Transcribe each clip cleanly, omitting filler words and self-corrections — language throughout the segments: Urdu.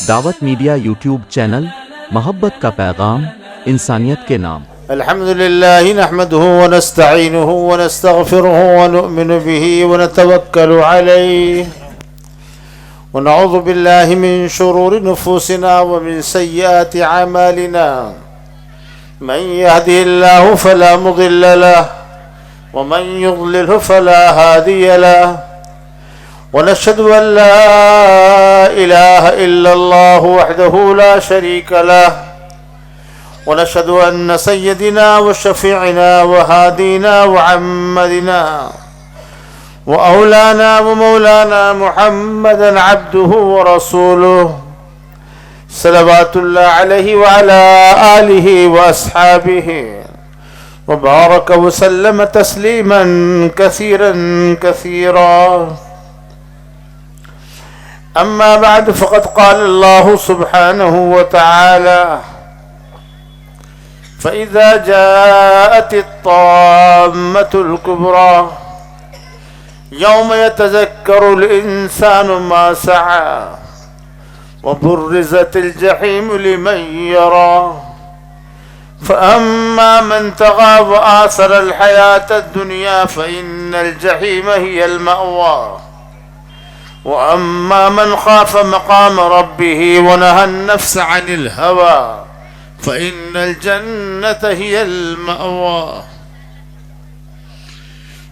دعوت میڈیا یوٹیوب چینل، محبت کا پیغام، انسانیت کے نام۔ الحمد لله نحمده ونستعينه ونستغفره ونؤمن به ونتوكل عليه ونعوذ بالله من شرور نفوسنا ومن سيئات أعمالنا، من يهده الله فلا مضل له ومن يضلله فلا هادي له، ونشهد أن لا إله إلا الله وحده لا شريك له، ونشهد أن سيدنا وشفيعنا وهادينا وعمدنا وأولانا ومولانا محمدا عبده ورسوله، صلوات الله عليه وعلى آله وأصحابه وبارك وسلم تسليما كثيرا كثيرا. أما بعد، فقد قال الله سبحانه وتعالى: فإذا جاءت الطامة الكبرى يوم يتذكر الإنسان ما سعى وبرزت الجحيم لمن يرى، فأما من طغى وآثر الحياة الدنيا فإن الجحيم هي المأوى، وأما من خاف مقام ربه ونهى النفس عن الهوى فإن الجنة هي المأوى.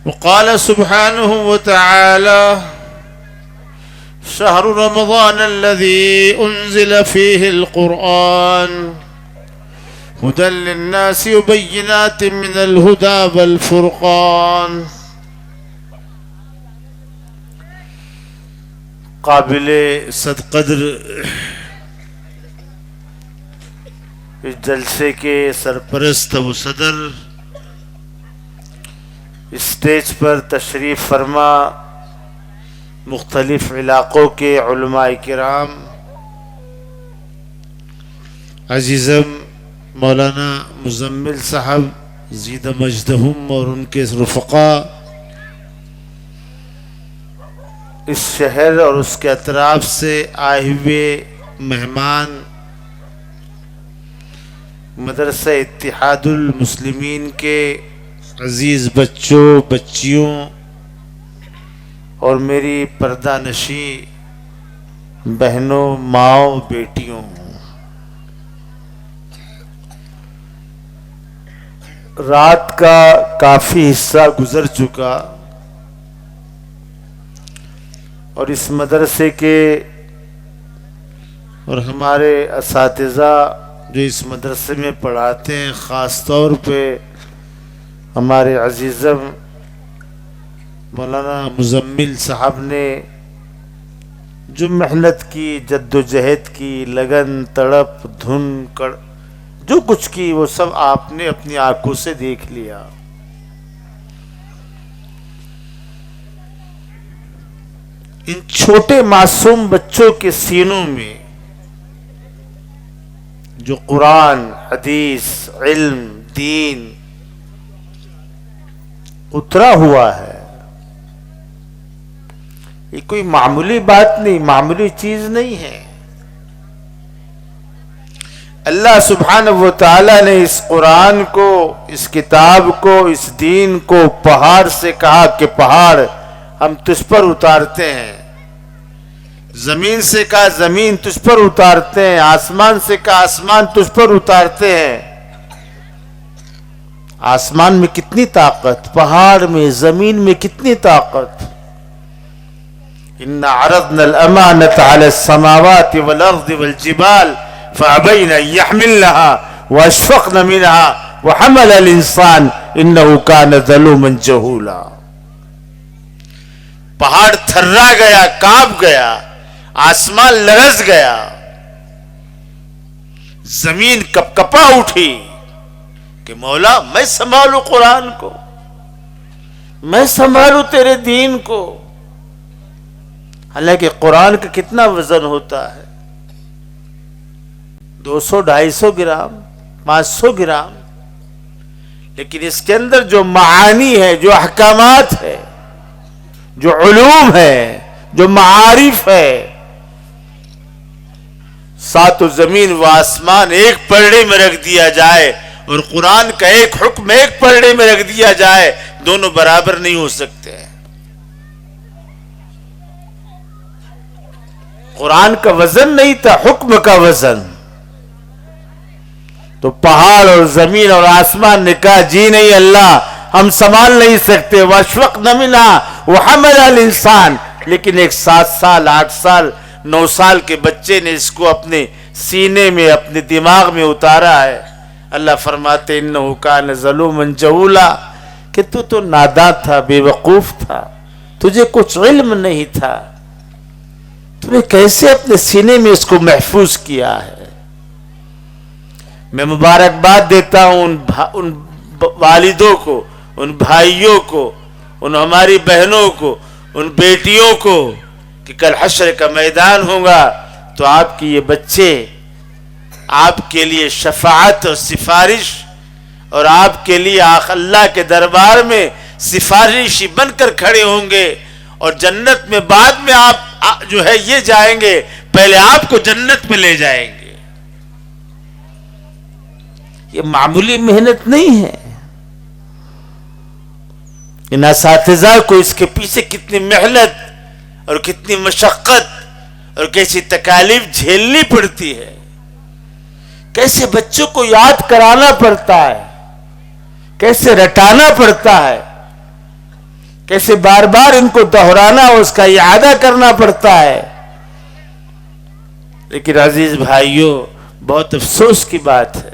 وقال سبحانه وتعالى: شهر رمضان الذي أنزل فيه القرآن هدى للناس وبينات من الهدى والفرقان. قابل صد قدر اس جلسے کے سرپرست و صدر، اسٹیج پر تشریف فرما مختلف علاقوں کے علماء کرام، عزیزم مولانا مزمل صاحب زید مجدہم اور ان کے رفقاء، اس شہر اور اس کے اطراف سے آئے ہوئے مہمان، مدرسہ اتحاد المسلمین کے عزیز بچوں بچیوں اور میری پردہ نشی بہنوں ماؤں بیٹیوں، رات کا کافی حصہ گزر چکا اور اس مدرسے کے اور ہمارے اساتذہ جو اس مدرسے میں پڑھاتے ہیں، خاص طور پہ ہمارے عزیزم مولانا مزمل صاحب نے جو محنت کی، جد و جہد کی، لگن، تڑپ، دھن، جو کچھ کی، وہ سب آپ نے اپنی آنکھوں سے دیکھ لیا. ان چھوٹے معصوم بچوں کے سینوں میں جو قرآن، حدیث، علم، دین اترا ہوا ہے، یہ کوئی معمولی بات نہیں، معمولی چیز نہیں ہے. اللہ سبحانہ و تعالی نے اس قرآن کو، اس کتاب کو، اس دین کو پہاڑ سے کہا کہ پہاڑ ہم تجھ پر اتارتے ہیں، زمین سے کہا زمین تجھ پر اتارتے ہیں، آسمان سے کہا آسمان تجھ پر اتارتے ہیں. آسمان میں کتنی طاقت، پہاڑ میں، زمین میں کتنی طاقت. اِنَّا عَرَضْنَا الْأَمَانَةَ عَلَى السَّمَاوَاتِ وَالْأَرْضِ وَالْجِبَالِ فَأَبَيْنَ أَن يَحْمِلْنَهَا وَأَشْفَقْنَ مِنْهَا وَحَمَلَهَا الْإِنسَانُ إِنَّهُ كَانَ ظَلُومًا جَهُولًا. پہاڑ تھرا گیا، کانپ گیا، آسمان لرز گیا، زمین کپ کپا اٹھی کہ مولا میں سنبھالوں قرآن کو، میں سنبھالوں تیرے دین کو. حالانکہ قرآن کا کتنا وزن ہوتا ہے؟ 200-250 گرام، 500 گرام، لیکن اس کے اندر جو معانی ہے، جو احکامات ہے، جو علوم ہے، جو معارف ہے، سات و زمین و آسمان ایک پلڑے میں رکھ دیا جائے اور قرآن کا ایک حکم ایک پلڑے میں رکھ دیا جائے، دونوں برابر نہیں ہو سکتے ہیں۔ قرآن کا وزن نہیں تھا، حکم کا وزن۔ تو پہاڑ اور زمین اور آسمان نے کہا جی نہیں اللہ، ہم سنبھال نہیں سکتے۔ وَأَشْفَقْنَ مِنْهَا وَحَمَلَهَا الْإِنسَانُ، لیکن ایک 7 سال 8 سال 9 سال کے بچے نے اس کو اپنے سینے میں اپنے دماغ میں اتارا ہے۔ اللہ فرماتے اِنَّهُ كَانَ ظَلُومًا جَهُولًا، کہ تو ناداں تھا، بے وقوف تھا، تجھے کچھ علم نہیں تھا، تو نے کیسے اپنے سینے میں اس کو محفوظ کیا ہے۔ میں مبارکباد دیتا ہوں ان والدوں کو، ان بھائیوں کو، ان ہماری بہنوں کو، ان بیٹیوں کو، کہ کل حشر کا میدان ہوگا تو آپ کی یہ بچے آپ کے لیے شفاعت اور سفارش اور آپ کے لیے اللہ کے دربار میں سفارشی بن کر کھڑے ہوں گے، اور جنت میں بعد میں آپ جو ہے یہ جائیں گے، پہلے آپ کو جنت میں لے جائیں گے۔ یہ معمولی محنت نہیں ہے۔ ان اساتذہ کو اس کے پیچھے کتنی محنت اور کتنی مشقت اور کیسی تکالیف جھیلنی پڑتی ہے، کیسے بچوں کو یاد کرانا پڑتا ہے، کیسے رٹانا پڑتا ہے، کیسے بار بار ان کو دہرانا اور اس کا اعادہ کرنا پڑتا ہے۔ لیکن عزیز بھائیوں، بہت افسوس کی بات ہے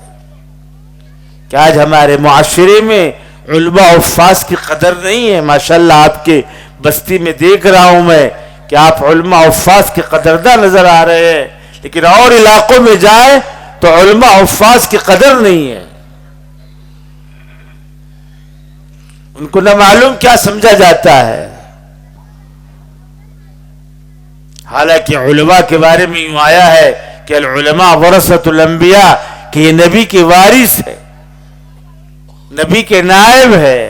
کہ آج ہمارے معاشرے میں علماء و حفاظ کی قدر نہیں ہے۔ ماشاءاللہ آپ کے بستی میں دیکھ رہا ہوں میں کہ آپ علماء و حفاظ کی قدرداں نظر آ رہے ہیں، لیکن اور علاقوں میں جائے تو علماء و حفاظ کی قدر نہیں ہے۔ ان کو نہ معلوم کیا سمجھا جاتا ہے۔ حالانکہ علماء کے بارے میں یوں آیا ہے کہ العلماء ورثۃ الانبیاء، کہ یہ نبی کے وارث ہے، نبی کے نائب ہے۔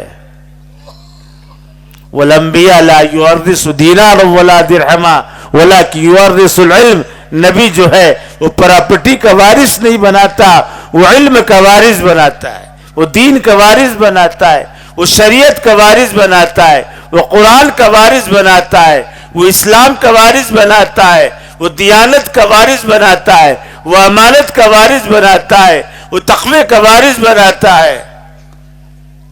والانبیاء لا یورث دینارا ولا درہما ولکن یورث العلم، نبی جو ہے وہ پراپرٹی کا وارث نہیں بناتا، وہ علم کا وارث بناتا ہے، وہ دین کا وارث بناتا ہے، وہ شریعت کا وارث بناتا ہے، وہ قرآن کا وارث بناتا ہے، وہ اسلام کا وارث بناتا ہے، وہ دیانت کا وارث بناتا ہے، وہ امانت کا وارث بناتا ہے، وہ تقوی کا وارث بناتا ہے۔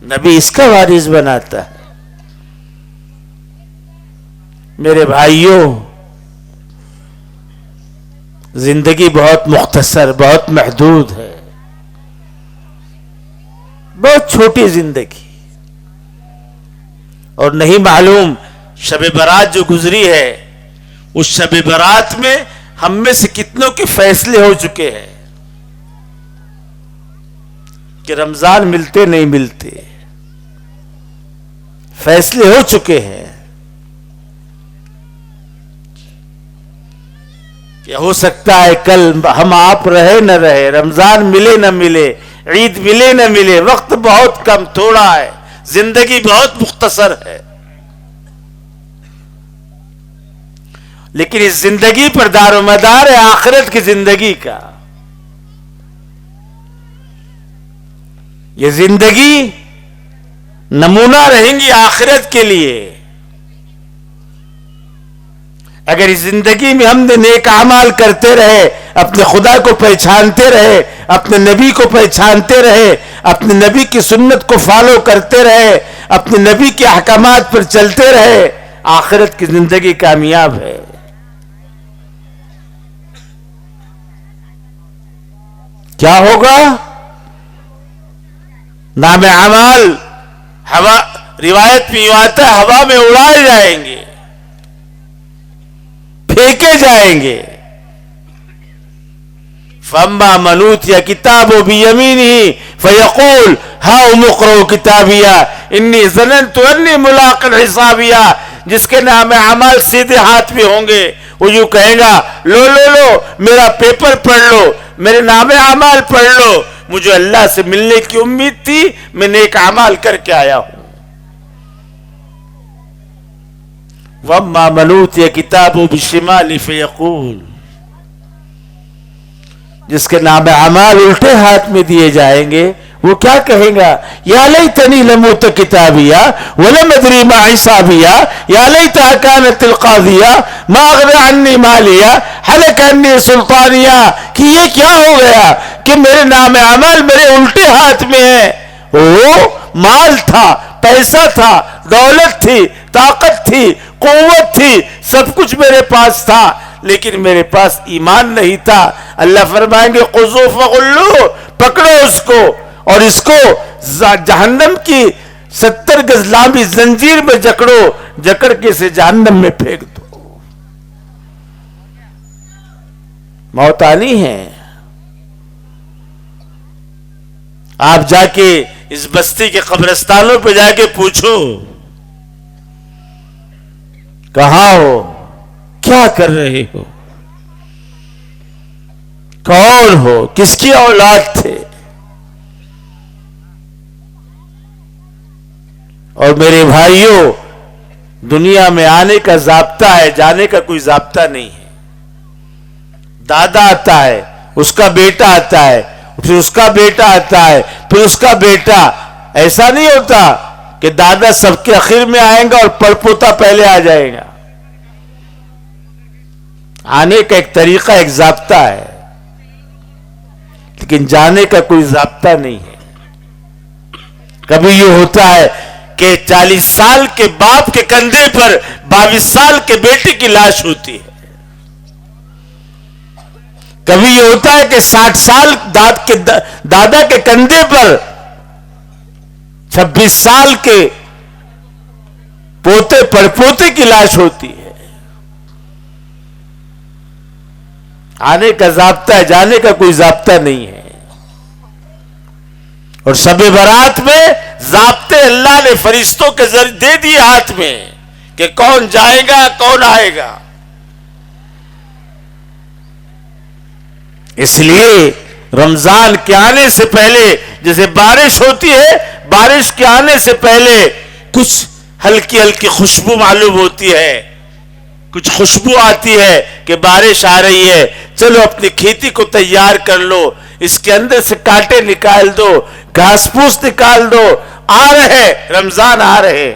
نبی اس کا وارث بناتا ہے۔ میرے بھائیوں، زندگی بہت مختصر، بہت محدود ہے، بہت چھوٹی زندگی، اور نہیں معلوم شب برات جو گزری ہے اس شب برات میں ہم میں سے کتنوں کے فیصلے ہو چکے ہیں کہ رمضان ملتے نہیں ملتے، فیصلے ہو چکے ہیں کہ ہو سکتا ہے کل ہم آپ رہے نہ رہے، رمضان ملے نہ ملے، عید ملے نہ ملے، وقت بہت کم تھوڑا ہے، زندگی بہت مختصر ہے۔ لیکن اس زندگی پر دار و مدار ہے آخرت کی زندگی کا۔ یہ زندگی نمونہ رہیں گی آخرت کے لیے۔ اگر اس زندگی میں ہم نے نیک اعمال کرتے رہے، اپنے خدا کو پہچانتے رہے، اپنے نبی کو پہچانتے رہے، اپنے نبی کی سنت کو فالو کرتے رہے، اپنے نبی کے احکامات پر چلتے رہے، آخرت کی زندگی کامیاب ہے۔ کیا ہوگا؟ نام اعمال روایت میں یوں آتا ہے ہوا میں اڑائے جائیں گے، پھینکے جائیں گے۔ فَأَمَّا مَنْ أُوتِيَ كِتَابَهُ بِيَمِينِهِ فَيَقُولُ هَاؤُمُ اقْرَءُوا كِتَابِيَهْ إِنِّي ظَنَنْتُ أَنِّي مُلَاقٍ حِسَابِيَهْ، جس کے نام اعمال سیدھے ہاتھ میں ہوں گے وہ یوں کہے گا لو میرا پیپر پڑھ لو، میرے نام اعمال پڑھ لو، مجھے اللہ سے ملنے کی امید تھی، میں نیک اعمال کر کے آیا ہوں۔ وَأَمَّا مَنْ أُوتِيَ كِتَابَهُ بِالشِّمَالِ فَيَقُولُ، جس کے نام اعمال الٹے ہاتھ میں دیے جائیں گے، وہ کیا کہے گا؟ یا لیتنی لموت کتابیا ولم ادری ما حسابیا یا لیتها كانت القاضیہ ما اغنی عنی مالیا ہلک عنی سلطانیہ، کہ یہ کیا ہو گیا کہ میرے نام اعمال میرے الٹے ہاتھ میں ہے۔ وہ مال تھا، پیسہ تھا، دولت تھی، طاقت تھی، قوت تھی، سب کچھ میرے پاس تھا، لیکن میرے پاس ایمان نہیں تھا۔ اللہ فرمائیں گے خذوہ فغلوہ، پکڑو اس کو اور اس کو جہنم کی 70 گز لمبی زنجیر میں جکڑو، جکڑ کے اسے جہنم میں پھینک دو۔ موت آنی ہے۔ آپ جا کے اس بستی کے قبرستانوں پہ جا کے پوچھو کہاں ہو، کیا کر رہے ہو، کون ہو، کس کی اولاد تھے؟ اور میرے بھائیوں، دنیا میں آنے کا ضابطہ ہے، جانے کا کوئی ضابطہ نہیں ہے۔ دادا آتا ہے، اس کا بیٹا آتا ہے، پھر اس کا بیٹا آتا ہے، پھر اس کا بیٹا۔ ایسا نہیں ہوتا کہ دادا سب کے آخر میں آئیں گا اور پڑپوتا پہلے آ جائے گا۔ آنے کا ایک طریقہ، ایک ضابطہ ہے، لیکن جانے کا کوئی ضابطہ نہیں ہے۔ کبھی یہ ہوتا ہے کہ 40 سال کے باپ کے کندھے پر 22 سال کے بیٹے کی لاش ہوتی ہے۔ کبھی یہ ہوتا ہے کہ 60 سال دادا کے کندھے پر 26 سال کے پوتے پڑپوتے کی لاش ہوتی ہے۔ آنے کا ضابطہ ہے، جانے کا کوئی ضابطہ نہیں ہے۔ اور شب برات میں ضابطے اللہ نے فرشتوں کے ذریعے دے دیے ہاتھ میں کہ کون جائے گا، کون آئے گا۔ اس لیے رمضان کے آنے سے پہلے جیسے بارش ہوتی ہے، بارش کے آنے سے پہلے کچھ ہلکی ہلکی خوشبو معلوم ہوتی ہے، کچھ خوشبو آتی ہے کہ بارش آ رہی ہے، چلو اپنی کھیتی کو تیار کر لو، اس کے اندر سے کانٹے نکال دو، گھاس پھوس نکال دو، آ رہے رمضان آ رہے۔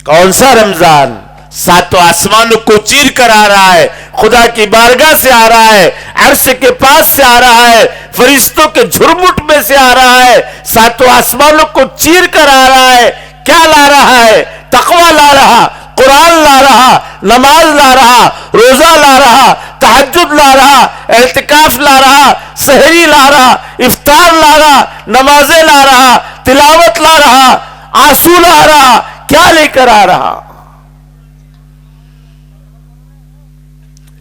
کون سا رمضان؟ 7 آسمانوں کو چیر کر آ رہا ہے، خدا کی بارگاہ سے آ رہا ہے، عرش کے پاس سے آ رہا ہے، فرشتوں کے جھرمٹ میں سے آ رہا ہے، 7 آسمانوں کو چیر کر آ رہا ہے۔ کیا لا رہا ہے؟ تقوی لا رہا، قرآن لا رہا، نماز لا رہا، روزہ لا رہا، تہجد لا رہا، اعتکاف لا رہا، سحری لا رہا، افطار لا رہا، نمازیں لا رہا، تلاوت لا رہا، آنسو لا رہا۔ کیا لے کر آ رہا؟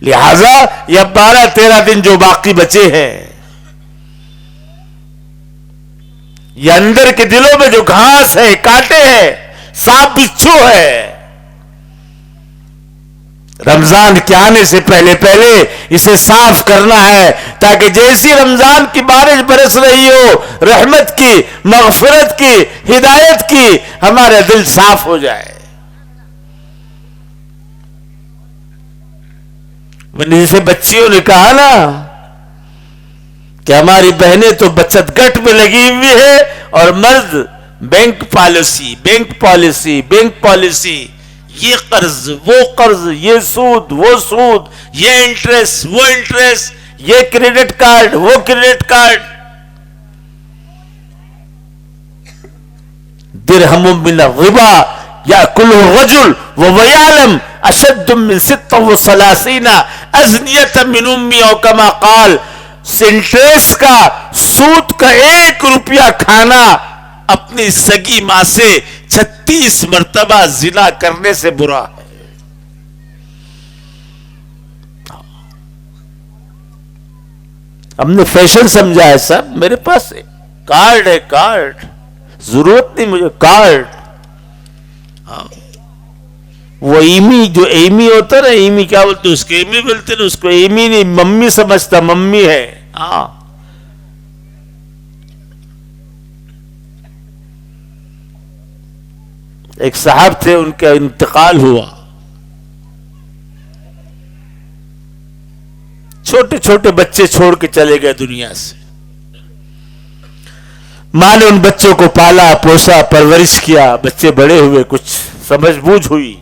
لہذا یہ 12-13 دن جو باقی بچے ہیں، یہ اندر کے دلوں میں جو گھاس ہے، کانٹے ہیں، سانپ بچھو ہے، رمضان کے آنے سے پہلے پہلے اسے صاف کرنا ہے، تاکہ جیسی رمضان کی بارش برس رہی ہو، رحمت کی، مغفرت کی، ہدایت کی، ہمارا دل صاف ہو جائے۔ جیسے بچیوں نے کہا نا کہ ہماری بہنیں تو بچت گٹ میں لگی ہوئی ہے اور مرد bank policy, bank policy, bank policy, یہ قرض، وہ قرض، یہ سود، وہ سود، یہ انٹریسٹ، وہ انٹریسٹ، یہ کریڈٹ کارڈ، وہ کریڈٹ کارڈ۔ درہم من الربا یاکلہ الرجل وهو یعلم اشد من 36 ازنیۃ من امی او کما قال۔ انٹریسٹ کا، سود کا 1 روپیہ کھانا اپنی سگی ماں سے 36 مرتبہ زنا کرنے سے برا ہے۔ ہم نے فیشن سمجھا ہے، سب میرے پاس ہے کارڈ، ہے کارڈ، ضرورت نہیں مجھے کارڈ۔ وہ ایمی، جو ایمی ہوتا نا، ایمی کیا بولتے، اس کو ایمی بولتے نا، اس کو ایمی نہیں ممی سمجھتا، ممی ہے۔ ہاں، ایک صاحب تھے، ان کا انتقال ہوا، چھوٹے چھوٹے بچے چھوڑ کے چلے گئے دنیا سے. ماں نے ان بچوں کو پالا پوسا پرورش کیا, بچے بڑے ہوئے, کچھ سمجھ بوجھ ہوئی.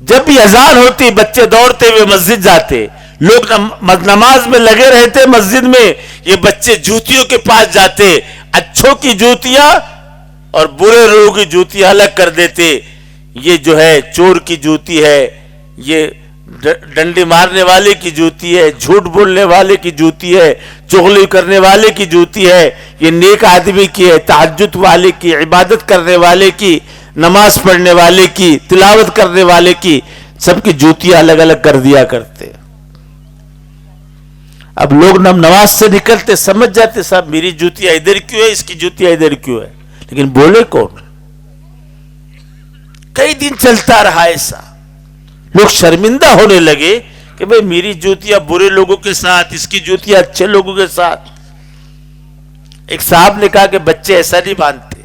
جب بھی اذان ہوتی بچے دوڑتے ہوئے مسجد جاتے, لوگ نماز میں لگے رہتے مسجد میں, یہ بچے جوتیوں کے پاس جاتے, اچھوں کی جوتیاں اور برے لوگوں کی جوتیاں الگ کر دیتے. یہ جو ہے چور کی جوتی ہے, یہ ڈنڈی مارنے والے کی جوتی ہے, جھوٹ بولنے والے کی جوتی ہے, چغلی کرنے والے کی جوتی ہے, یہ نیک آدمی کی ہے, تہجد والے کی, عبادت کرنے والے کی, نماز پڑھنے والے کی, تلاوت کرنے والے کی, سب کی جوتیاں الگ الگ کر دیا کرتے. اب لوگ نماز سے نکلتے سمجھ جاتے صاحب میری جوتیاں ادھر کیوں ہے, اس کی جوتیاں ادھر کیوں ہے, لیکن بولے کون؟ کئی دن چلتا رہا ایسا. لوگ شرمندہ ہونے لگے کہ بھئی میری جوتیاں برے لوگوں کے ساتھ, اس کی جوتیاں اچھے لوگوں کے ساتھ. ایک صاحب نے کہا کہ بچے ایسا نہیں مانتے.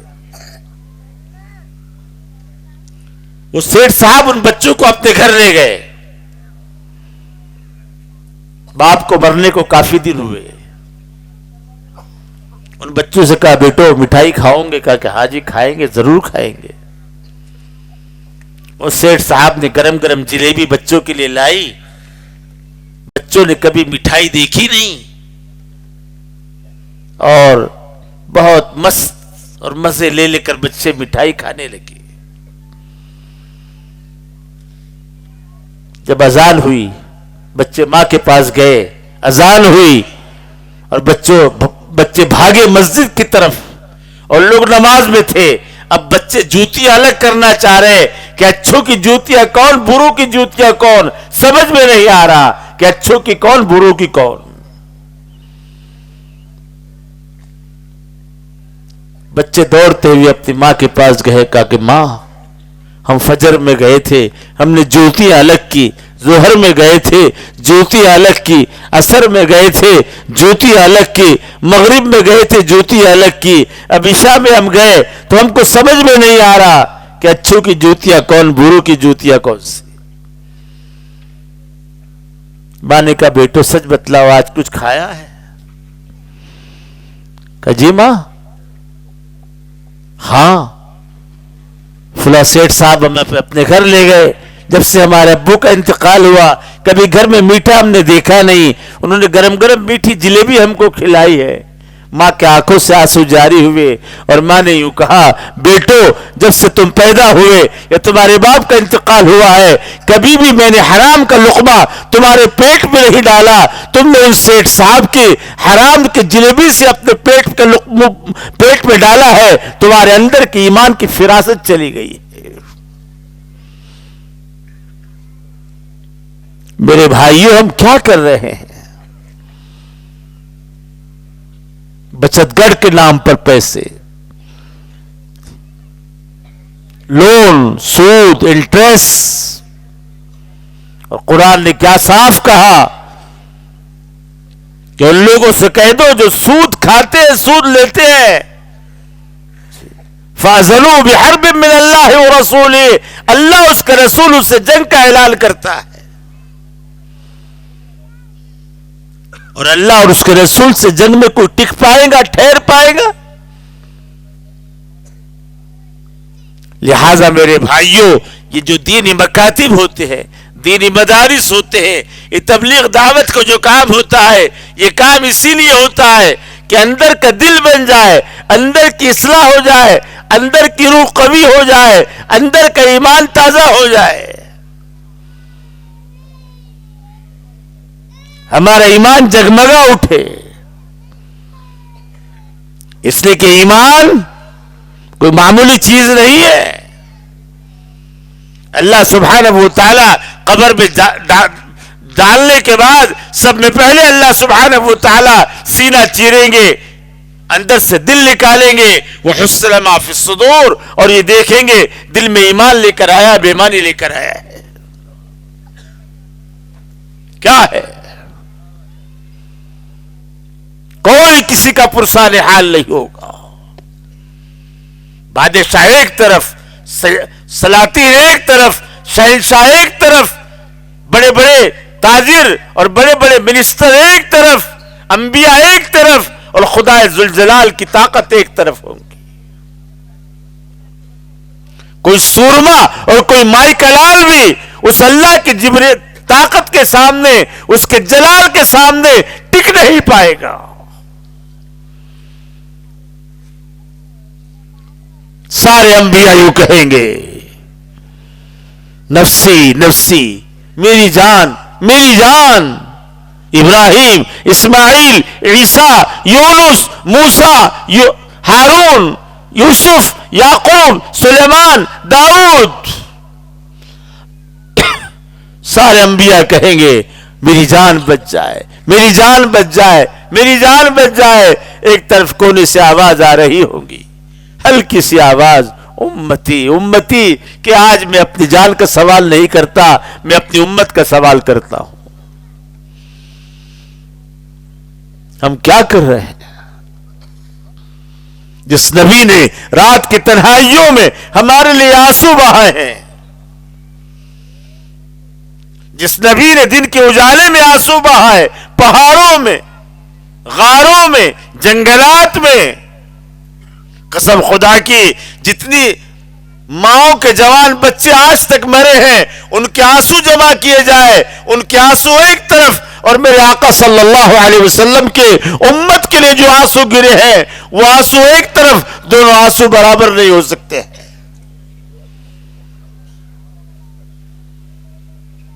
وہ سیٹھ صاحب ان بچوں کو اپنے گھر لے گئے. باپ کو مرنے کو کافی دن ہوئے. ان بچوں سے کہا بیٹو مٹھائی کھاؤں گے؟ کہا کہ ہاں جی کھائیں گے, ضرور کھائیں گے. اور سیٹھ صاحب نے گرم گرم جلیبی بچوں کے لیے لائی. بچوں نے کبھی مٹھائی دیکھی نہیں اور بہت مست اور مزے لے لے کر بچے مٹھائی کھانے لگے. جب اذان ہوئی بچے ماں کے پاس گئے, اذان ہوئی اور بچے بھاگے مسجد کی طرف, اور لوگ نماز میں تھے. اب بچے جوتیاں الگ کرنا چاہ رہے کہ اچھوں کی جوتیاں کون, بروں کی جوتیاں کون, سمجھ میں نہیں آ رہا کہ اچھوں کی کون, بروں کی کون. بچے دوڑتے ہوئے اپنی ماں کے پاس گئے, کہا کہ ماں ہم فجر میں گئے تھے, ہم نے جوتیاں الگ کی, ظہر میں گئے تھے جوتیاں الگ کی, عصر میں گئے تھے جوتیاں الگ کی, مغرب میں گئے تھے جوتیاں الگ کی, اب عشاء میں ہم گئے تو ہم کو سمجھ میں نہیں آ رہا کہ اچھوں کی جوتیاں کون, بروں کی جوتیاں کون سی. ماں نے کہا بیٹو سچ بتلاؤ آج کچھ کھایا ہے؟ کہا جی ماں ہاں, فلاں سیٹھ صاحب ہمیں اپنے گھر لے گئے. جب سے ہمارے ابو کا انتقال ہوا کبھی گھر میں میٹھا ہم نے دیکھا نہیں, انہوں نے گرم گرم میٹھی جلیبی ہم کو کھلائی ہے. ماں کے آنکھوں سے آنسو جاری ہوئے اور ماں نے یوں کہا بیٹو جب سے تم پیدا ہوئے یا تمہارے باپ کا انتقال ہوا ہے کبھی بھی میں نے حرام کا لقمہ تمہارے پیٹ میں نہیں ڈالا. تم نے ان سیٹھ صاحب کے حرام کے جلیبی سے اپنے پیٹ میں ڈالا ہے, تمہارے اندر کی ایمان کی فراست چلی گئی ہے. میرے بھائیوں ہم کیا کر رہے ہیں؟ بچت گڑھ کے نام پر پیسے, لون, سود, انٹرسٹ. اور قرآن نے کیا صاف کہا کہ ان لوگوں سے کہہ دو جو سود کھاتے ہیں, سود لیتے ہیں, فَأَذَنُوا بِحَرْبٍ مِّنَ اللَّهِ وَرَسُولِهِ, اللہ اس کے رسول سے جنگ کا اعلان کرتا ہے. اور اللہ اور اس کے رسول سے جنگ میں کوئی ٹک پائے گا, ٹھہر پائے گا؟ لہذا میرے بھائیوں یہ جو دینی مکاتب ہوتے ہیں, دینی مدارس ہوتے ہیں, یہ تبلیغ دعوت کو جو کام ہوتا ہے یہ کام اسی لیے ہوتا ہے کہ اندر کا دل بن جائے, اندر کی اصلاح ہو جائے, اندر کی روح قوی ہو جائے, اندر کا ایمان تازہ ہو جائے, ہمارا ایمان جگمگا اٹھے. اس لیے کہ ایمان کوئی معمولی چیز نہیں ہے. اللہ سبحانہ و تعالی قبر میں ڈالنے کے بعد سب میں پہلے اللہ سبحانہ و تعالی سینہ چیریں گے, اندر سے دل نکالیں گے, وَحُصِّلَ مَا فِي الصُّدُورِ, اور یہ دیکھیں گے دل میں ایمان لے کر آیا, بے ایمانی لے کر آیا ہے. کیا ہے؟ کوئی کسی کا پرسان حال نہیں ہوگا. بادشاہ ایک طرف, سلاطین ایک طرف, شہنشاہ ایک طرف, بڑے بڑے تاجر اور بڑے بڑے منسٹر ایک طرف، انبیاء ایک طرف، اور خدا ذوالجلال کی طاقت ایک طرف ہوں گی. کوئی سورما اور کوئی مائی کلال بھی اس اللہ کی طاقت کے سامنے، اس کے جلال کے سامنے ٹک نہیں پائے گا. سارے انبیاء یوں کہیں گے، نفسی نفسی، میری جان میری جان. ابراہیم، اسماعیل، عیسیٰ، یونس، موسیٰ، ہارون، یوسف، یعقوب، سلیمان، داؤد، سارے انبیاء کہیں گے میری جان بچ جائے، میری جان بچ جائے، میری جان بچ جائے. ایک طرف کونے سے آواز آ رہی ہوگی، ہلکی سی آواز، امتی امتی، کہ آج میں اپنی جان کا سوال نہیں کرتا، میں اپنی امت کا سوال کرتا ہوں. ہم کیا کر رہے ہیں؟ جس نبی نے رات کی تنہائیوں میں ہمارے لیے آنسو بہائے ہیں، جس نبی نے دن کے اجالے میں آنسو بہائے، پہاڑوں میں، غاروں میں، جنگلات میں، قسم خدا کی جتنی ماؤں کے جوان بچے آج تک مرے ہیں ان کے آنسو جمع کیے جائے، ان کے آنسو ایک طرف، اور میرے آقا صلی اللہ علیہ وسلم کے امت کے لیے جو آنسو گرے ہیں وہ آنسو ایک طرف، دونوں آنسو برابر نہیں ہو سکتے.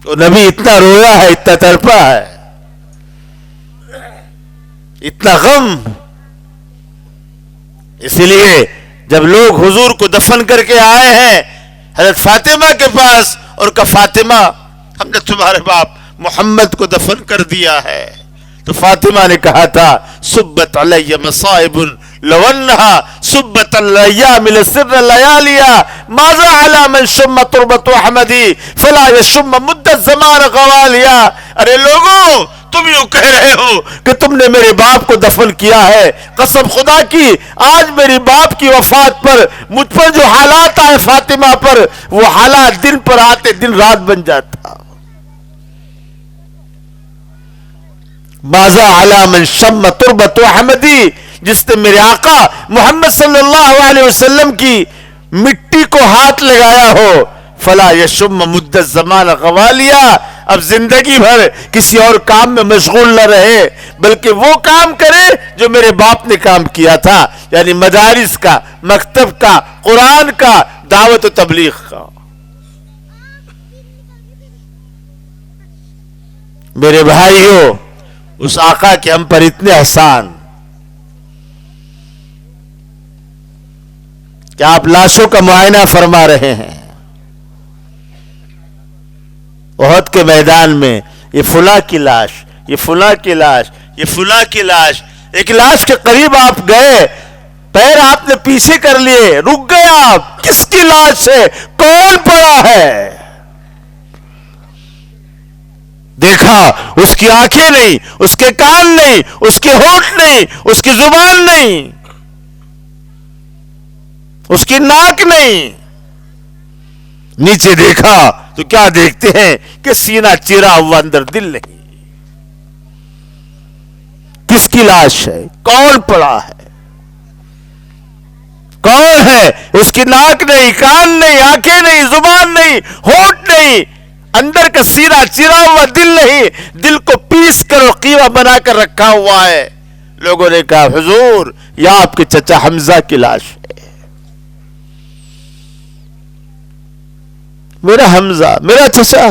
تو نبی اتنا رویا ہے، اتنا تڑپا ہے، اتنا غم. اسی لیے جب لوگ حضور کو دفن کر کے آئے ہیں حضرت فاطمہ کے پاس اور کہا فاطمہ ہم نے تمہارے باپ محمد کو دفن کر دیا ہے، تو فاطمہ نے کہا تھا سبت علی مصائب لو انہا سبت الايام لسر لیالیا ماذا علی من شم تربت احمدی فلا یشم مد الزمان غوالیا. ارے لوگوں، تم یوں کہہ رہے ہو کہ تم نے میرے باپ کو دفن کیا ہے، قسم خدا کی آج میری باپ کی وفات پر مجھ پر جو حالات آئے فاطمہ پر، وہ حالات دن پر آتے دن رات بن جاتا. ماذا علی من شم تربت احمدی، جس نے میرے آقا محمد صلی اللہ علیہ وسلم کی مٹی کو ہاتھ لگایا ہو، فلا یشم مد الزمان غوالیا، اب زندگی بھر کسی اور کام میں مشغول نہ رہے بلکہ وہ کام کرے جو میرے باپ نے کام کیا تھا، یعنی مدارس کا، مکتب کا، قرآن کا، دعوت و تبلیغ کا. میرے بھائیوں، اس آقا کے ہم پر اتنے احسان کہ آپ لاشوں کا معائنہ فرما رہے ہیں. احد کے میدان میں یہ فلاں کی لاش، یہ فلاں کی لاش، یہ فلاں کی لاش، ایک لاش کے قریب آپ گئے، پیر آپ نے پیچھے کر لیے، رک گئے آپ، کس کی لاش ہے، کون پڑا ہے؟ دیکھا اس کی آنکھیں نہیں، اس کے کان نہیں، اس کے ہونٹ نہیں، اس کی زبان نہیں، اس کی ناک نہیں. نیچے دیکھا تو کیا دیکھتے ہیں کہ سینہ چیرا ہوا، اندر دل نہیں. کس کی لاش ہے، کون پڑا ہے، کون ہے؟ اس کی ناک نہیں، کان نہیں، آنکھیں نہیں، زبان نہیں، ہونٹ نہیں، اندر کا سینہ چیرا ہوا، دل نہیں، دل کو پیس کر اور قیمہ بنا کر رکھا ہوا ہے. لوگوں نے کہا حضور یہ آپ کے چچا حمزہ کی لاش ہے. میرا حمزہ، میرا چچا.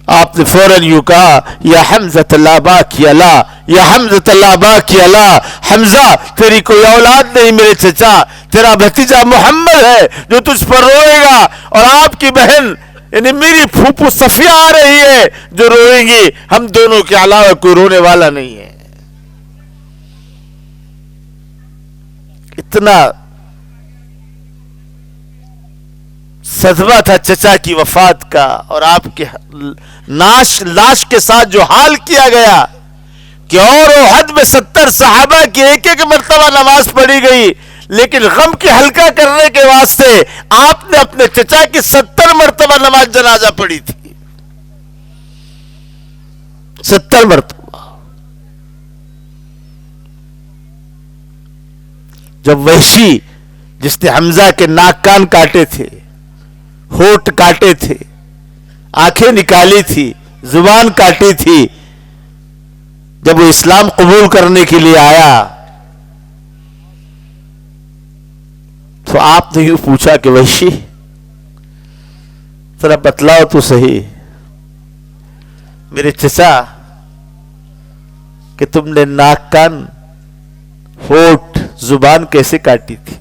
آپ نے فوراً یوں کہا یا حمزہ لا باکی لا، یا حمزہ لا باکی لا، حمزہ تیری کوئی اولاد نہیں میرے چچا، تیرا بھتیجا محمد ہے جو تجھ پر روئے گا، اور آپ کی بہن یعنی میری پھوپھو صفیہ آ رہی ہے جو روئیں گی، ہم دونوں کے علاوہ کوئی رونے والا نہیں ہے. اتنا صدمہ تھا چچا کی وفات کا، اور آپ کے لاش کے ساتھ جو حال کیا گیا کہ اور احد میں 70 صحابہ کی ایک ایک مرتبہ نماز پڑھی گئی، لیکن غم کی ہلکا کرنے کے واسطے آپ نے اپنے چچا کی 70 مرتبہ نماز جنازہ پڑھی تھی. 70 مرتبہ. جب وحشی جس نے حمزہ کے ناک کان کاٹے تھے، ہونٹ کاٹے تھے، آنکھیں نکالی تھی، زبان کاٹی تھی، جب وہ اسلام قبول کرنے کے لیے آیا تو آپ نے یوں پوچھا کہ وحشی ذرا بتلاؤ تو صحیح میرے چچا کہ تم نے ناک کان ہونٹ زبان کیسے کاٹی تھی.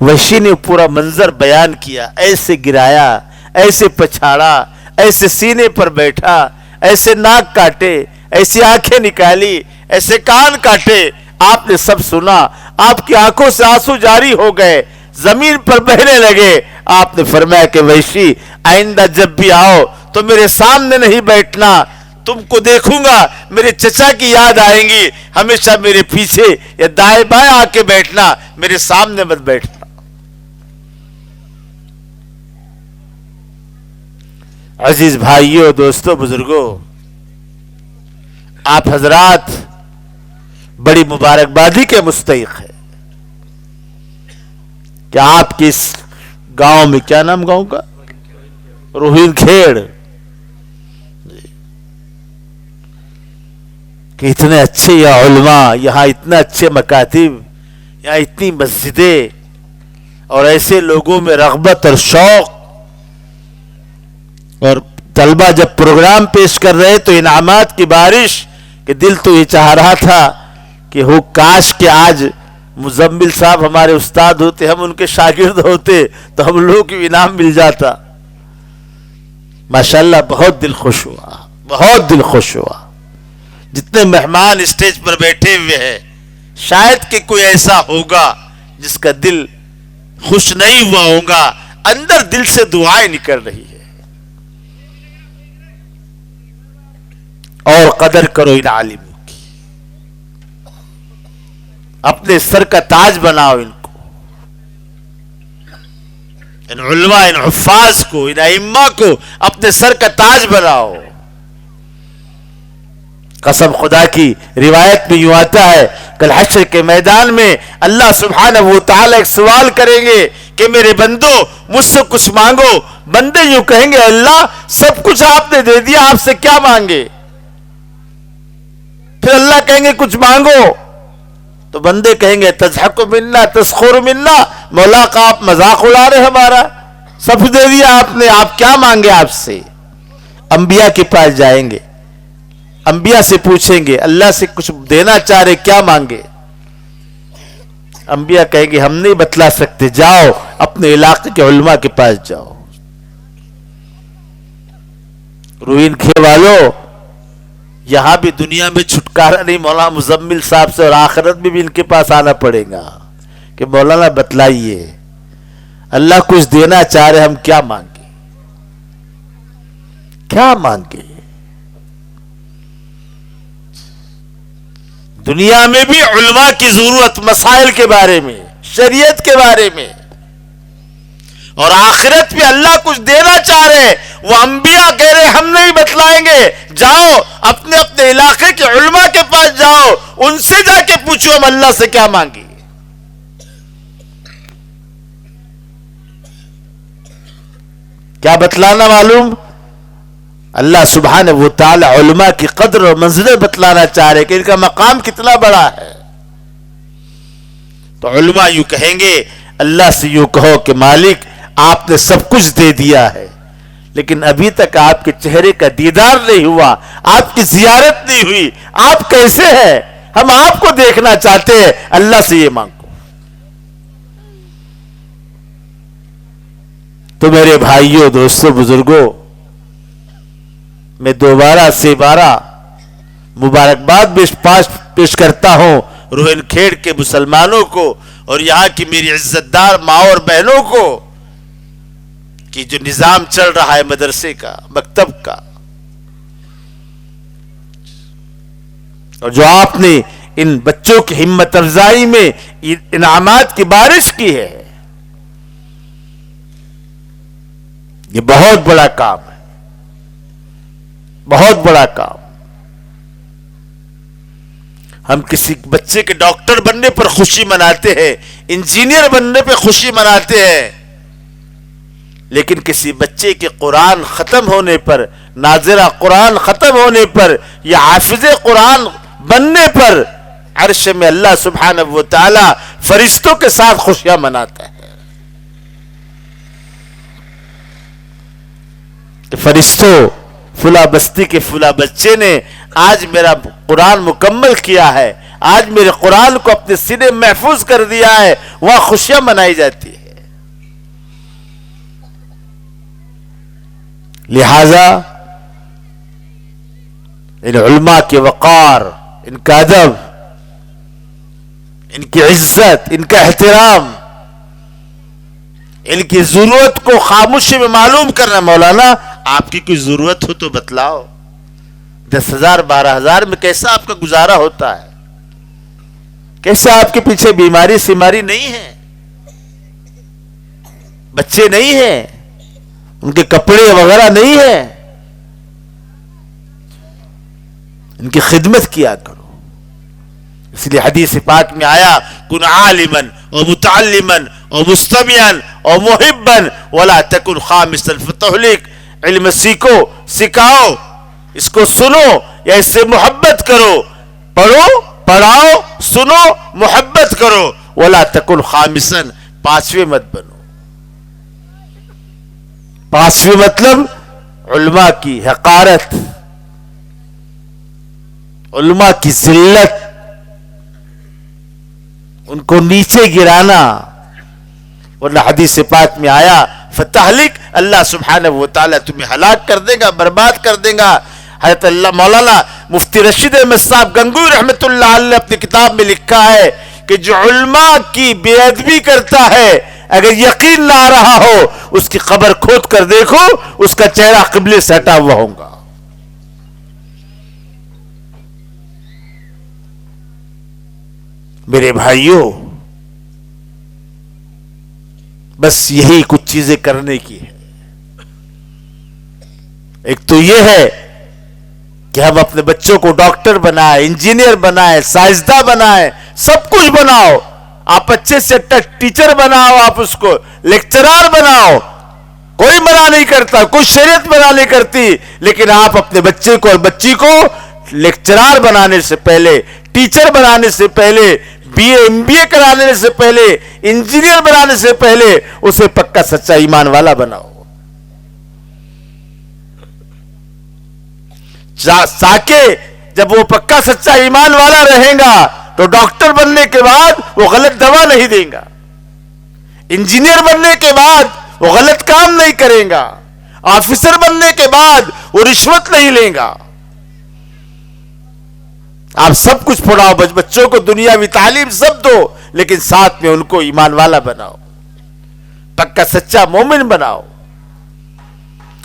وحشی نے پورا منظر بیان کیا، ایسے گرایا، ایسے پچھاڑا، ایسے سینے پر بیٹھا، ایسے ناک کاٹے، ایسی آنکھیں نکالی، ایسے کان کاٹے. آپ نے سب سنا، آپ کی آنکھوں سے آنسو جاری ہو گئے، زمین پر بہنے لگے. آپ نے فرمایا کہ وحشی آئندہ جب بھی آؤ تو میرے سامنے نہیں بیٹھنا، تم کو دیکھوں گا میرے چچا کی یاد آئیں گی، ہمیشہ میرے پیچھے یا دائیں بائیں آ کے بیٹھنا، میرے سامنے مت بیٹھنا. عزیز بھائیوں، دوستوں، بزرگوں، آپ حضرات بڑی مبارکبادی کے مستحق ہیں کہ آپ کے اس گاؤں میں، کیا نام گاؤں کا؟ روہین کھیڑ، کہ اتنے اچھے یہاں علماء، یہاں اتنے اچھے مکاتب، یہاں اتنی مسجدیں، اور ایسے لوگوں میں رغبت اور شوق. اور طلبہ جب پروگرام پیش کر رہے تو انعامات کی بارش، کہ دل تو یہ چاہ رہا تھا کہ ہو کاش کہ آج مزمل صاحب ہمارے استاد ہوتے، ہم ان کے شاگرد ہوتے تو ہم لوگوں کو انعام مل جاتا. ماشاءاللہ بہت دل خوش ہوا، بہت دل خوش ہوا. جتنے مہمان اسٹیج پر بیٹھے ہوئے ہیں، شاید کہ کوئی ایسا ہوگا جس کا دل خوش نہیں ہوا ہوگا، اندر دل سے دعائیں نکل رہی ہے. اور قدر کرو ان عالموں کی، اپنے سر کا تاج بناؤ ان کو، ان علماء، ان حفاظ کو، ان ائمہ کو اپنے سر کا تاج بناؤ. قسم خدا کی، روایت میں یوں آتا ہے کل حشر کے میدان میں اللہ سبحانہ و تعالی ایک سوال کریں گے کہ میرے بندو مجھ سے کچھ مانگو. بندے یوں کہیں گے اللہ سب کچھ آپ نے دے دیا، آپ سے کیا مانگے؟ پھر اللہ کہیں گے کچھ مانگو، تو بندے کہیں گے تضحک منا تسخر منا، مولا کا آپ مذاق اڑا رہے ہمارا، سب دے دیا آپ نے، آپ کیا مانگے آپ سے؟ انبیاء کے پاس جائیں گے، انبیاء سے پوچھیں گے اللہ سے کچھ دینا چاہ رہے کیا مانگے؟ انبیاء کہیں گے ہم نہیں بتلا سکتے، جاؤ اپنے علاقے کے علماء کے پاس جاؤ. روہین کھیڑ والوں، یہاں بھی دنیا میں چھٹکارا نہیں مولانا مزمل صاحب سے، اور آخرت میں بھی ان کے پاس آنا پڑے گا کہ مولانا بتلائیے اللہ کچھ دینا چاہ رہے، ہم کیا مانگے، کیا مانگے؟ دنیا میں بھی علماء کی ضرورت، مسائل کے بارے میں، شریعت کے بارے میں، اور آخرت بھی اللہ کچھ دینا چاہ رہے. وہ انبیاء کہہ رہے ہم نہیں بتلائیں گے، جاؤ اپنے اپنے علاقے کے علماء کے پاس جاؤ، ان سے جا کے پوچھو ہم اللہ سے کیا مانگیں. کیا بتلانا معلوم؟ اللہ سبحانہ و تعالی علماء کی قدر اور منزلت بتلانا چاہ رہے کہ ان کا مقام کتنا بڑا ہے. تو علماء یوں کہیں گے، اللہ سے یوں کہو کہ مالک آپ نے سب کچھ دے دیا ہے، لیکن ابھی تک آپ کے چہرے کا دیدار نہیں ہوا، آپ کی زیارت نہیں ہوئی، آپ کیسے ہیں؟ ہم آپ کو دیکھنا چاہتے ہیں، اللہ سے یہ مانگو. تو میرے بھائیوں، دوستوں، بزرگوں، میں دوبارہ سے بارہ مبارکباد پیش کرتا ہوں روہین کھیڑ کے مسلمانوں کو اور یہاں کی میری عزت دار ماں اور بہنوں کو کہ جو نظام چل رہا ہے مدرسے کا، مکتب کا، اور جو آپ نے ان بچوں کی ہمت افزائی میں انعامات کی بارش کی ہے. یہ بہت بڑا کام ہے, بہت بڑا کام. ہم کسی بچے کے ڈاکٹر بننے پر خوشی مناتے ہیں, انجینئر بننے پہ خوشی مناتے ہیں, لیکن کسی بچے کے قرآن ختم ہونے پر, ناظرہ قرآن ختم ہونے پر, یا حافظ قرآن بننے پر عرش میں اللہ سبحانہ و تعالی فرشتوں کے ساتھ خوشیاں مناتا ہے. کہ فرشتوں, فلاں بستی کے فلاں بچے نے آج میرا قرآن مکمل کیا ہے, آج میرے قرآن کو اپنے سینے میں محفوظ کر دیا ہے, وہاں خوشیاں منائی جاتی ہے. لہذا ان علماء کے وقار, ان کا ادب, ان کی عزت, ان کا احترام, ان کی ضرورت کو خاموشی میں معلوم کرنا. مولانا آپ کی کوئی ضرورت ہو تو بتلاؤ, 10,000 12,000 میں کیسا آپ کا گزارا ہوتا ہے, کیسا آپ کے پیچھے بیماری سیماری نہیں ہے, بچے نہیں ہیں, ان کے کپڑے وغیرہ نہیں ہیں, ان کی خدمت کیا کرو. اس لیے حدیث پاک میں آیا کن عالما و متعلما و مستمعا و محبا ولا تکن خامسا فتہلک. علم سیکھو, سکھاؤ, اس کو سنو یا اس سے محبت کرو, پڑھو, پڑھاؤ, سنو, محبت کرو. ولا تکن خامسا, پانچویں مت بنو. پانچویں مطلب علماء کی حقارت, علماء کی ذلت, ان کو نیچے گرانا. ورنہ حدیث پاک میں آیا فتہلک, اللہ سبحانہ و تعالیٰ تمہیں ہلاک کر دے گا, برباد کر دے گا. حضرت اللہ مولانا مفتی رشید احمد صاحب گنگوئی رحمۃ اللہ علیہ نے اپنی کتاب میں لکھا ہے کہ جو علماء کی بے ادبی کرتا ہے, اگر یقین نہ آ رہا ہو, اس کی قبر کھود کر دیکھو, اس کا چہرہ قبلے سے ہٹا ہوا ہوگا. میرے بھائیوں, بس یہی کچھ چیزیں کرنے کی ہے. ایک تو یہ ہے کہ ہم اپنے بچوں کو ڈاکٹر بنائیں, انجینئر بنائیں, سائنسداں بنائیں, سب کچھ بناؤ. آپ اچھے سے ٹیچر بناؤ, آپ اس کو لیکچرار بناؤ, کوئی منع نہیں کرتا, کوئی شریعت منع نہیں کرتی. لیکن آپ اپنے بچے کو اور بچی کو لیکچرار بنانے سے پہلے, ٹیچر بنانے سے پہلے, بی اے ایم بی اے کرانے سے پہلے, انجینئر بنانے سے پہلے اسے پکا سچا ایمان والا بناؤ. تاکہ جب وہ پکا سچا ایمان والا رہے گا تو ڈاکٹر بننے کے بعد وہ غلط دوا نہیں دے گا, انجینئر بننے کے بعد وہ غلط کام نہیں کرے گا, آفیسر بننے کے بعد وہ رشوت نہیں لے گا. آپ سب کچھ پڑھاؤ, بچوں کو دنیاوی تعلیم سب دو, لیکن ساتھ میں ان کو ایمان والا بناؤ, پکا سچا مومن بناؤ.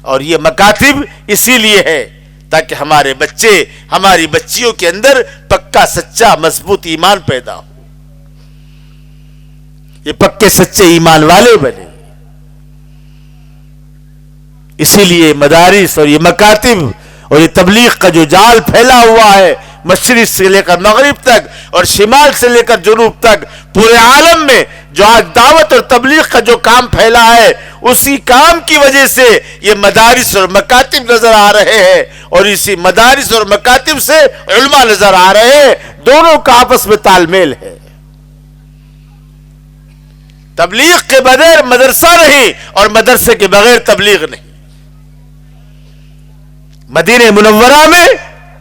اور یہ مکاتب اسی لیے ہے تاکہ ہمارے بچے, ہماری بچیوں کے اندر پکا سچا مضبوط ایمان پیدا ہو, یہ پکے سچے ایمان والے بنے. اسی لیے مدارس اور یہ مکاتب اور یہ تبلیغ کا جو جال پھیلا ہوا ہے, مشرق سے لے کر مغرب تک اور شمال سے لے کر جنوب تک, پورے عالم میں جو آج دعوت اور تبلیغ کا جو کام پھیلا ہے, اسی کام کی وجہ سے یہ مدارس اور مکاتب نظر آ رہے ہیں, اور اسی مدارس اور مکاتب سے علماء نظر آ رہے ہیں. دونوں کا آپس میں تال میل ہے. تبلیغ کے بغیر مدرسہ نہیں, اور مدرسے کے بغیر تبلیغ نہیں. مدینہ منورہ میں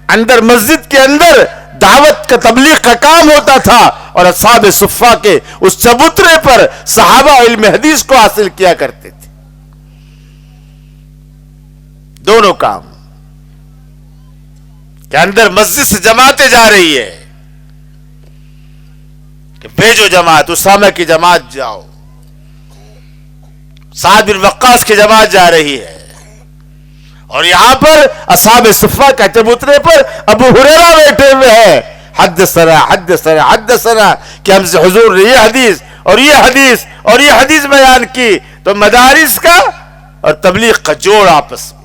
اندر مسجد کے اندر دعوت کا تبلیغ کا کام ہوتا تھا, اور اصحاب صفہ کے اس چبوترے پر صحابہ علم حدیث کو حاصل کیا کرتے تھے. دونوں کام کہ اندر مسجد سے جماعتیں جا رہی ہے کہ بھیجو جماعت, اسامہ کی جماعت جاؤ, سعد بن وقاص کی جماعت جا رہی ہے, اور یہاں پر اصحاب صفہ کا چبوترے پر ابو ہریرہ بیٹھے ہوئے ہیں, حدثنا حدثنا حدثنا کہ ہم سے حضور نے یہ حدیث اور یہ حدیث اور یہ حدیث بیان کی. تو مدارس کا اور تبلیغ کا جوڑ آپس میں،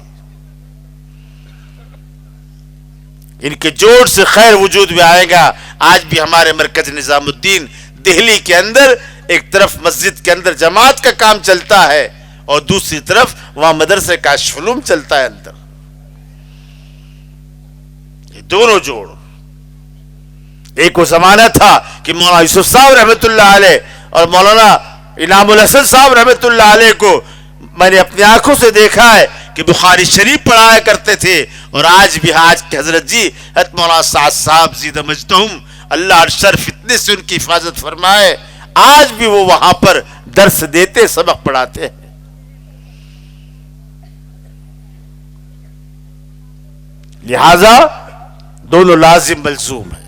ان کے جوڑ سے خیر وجود میں آئے گا. آج بھی ہمارے مرکز نظام الدین دہلی کے اندر ایک طرف مسجد کے اندر جماعت کا کام چلتا ہے اور دوسری طرف وہاں مدرسے کا علوم چلتا ہے اندر. یہ دونوں جوڑ. ایک وہ زمانہ تھا کہ مولانا یوسف صاحب رحمۃ اللہ علیہ اور مولانا انعام الحسن صاحب رحمۃ اللہ علیہ کو میں نے اپنی آنکھوں سے دیکھا ہے کہ بخاری شریف پڑھایا کرتے تھے. اور آج بھی آج کے حضرت جی حضرت مولانا سعد صاحب زیدہ مجدہم اللہ ارشر فتنے سے ان کی حفاظت فرمائے، آج بھی وہ وہاں پر درس دیتے، سبق پڑھاتے ہیں. لہذا دونوں لازم ملزوم ہیں.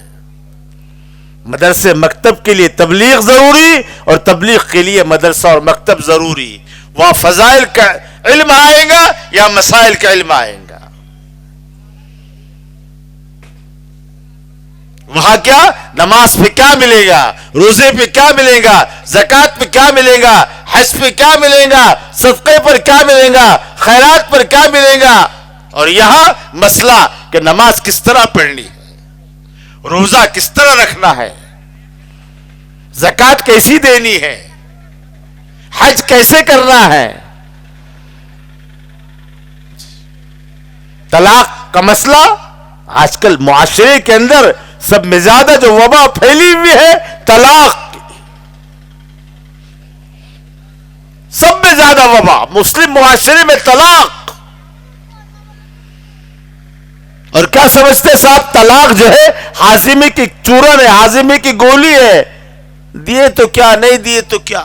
مدرسے مکتب کے لیے تبلیغ ضروری اور تبلیغ کے لیے مدرسہ اور مکتب ضروری. وہاں فضائل کا علم آئے گا یا مسائل کا علم آئے گا. وہاں کیا نماز پہ کیا ملے گا، روزے پہ کیا ملے گا، زکوٰۃ پہ کیا ملے گا، حج پہ کیا ملے گا، صدقے پر کیا ملے گا، خیرات پر کیا ملے گا. اور یہاں مسئلہ کہ نماز کس طرح پڑھنی ہے، روزہ کس طرح رکھنا ہے، زکوٰۃ کیسی دینی ہے، حج کیسے کرنا ہے. طلاق کا مسئلہ آج کل معاشرے کے اندر سب میں زیادہ جو وبا پھیلی ہوئی ہے طلاق کی. سب میں زیادہ وبا مسلم معاشرے میں طلاق. اور کیا سمجھتے صاحب، طلاق جو ہے ہاضمے کی چورن ہے، ہاضمے کی گولی ہے. دیے تو کیا، نہیں دیے تو کیا.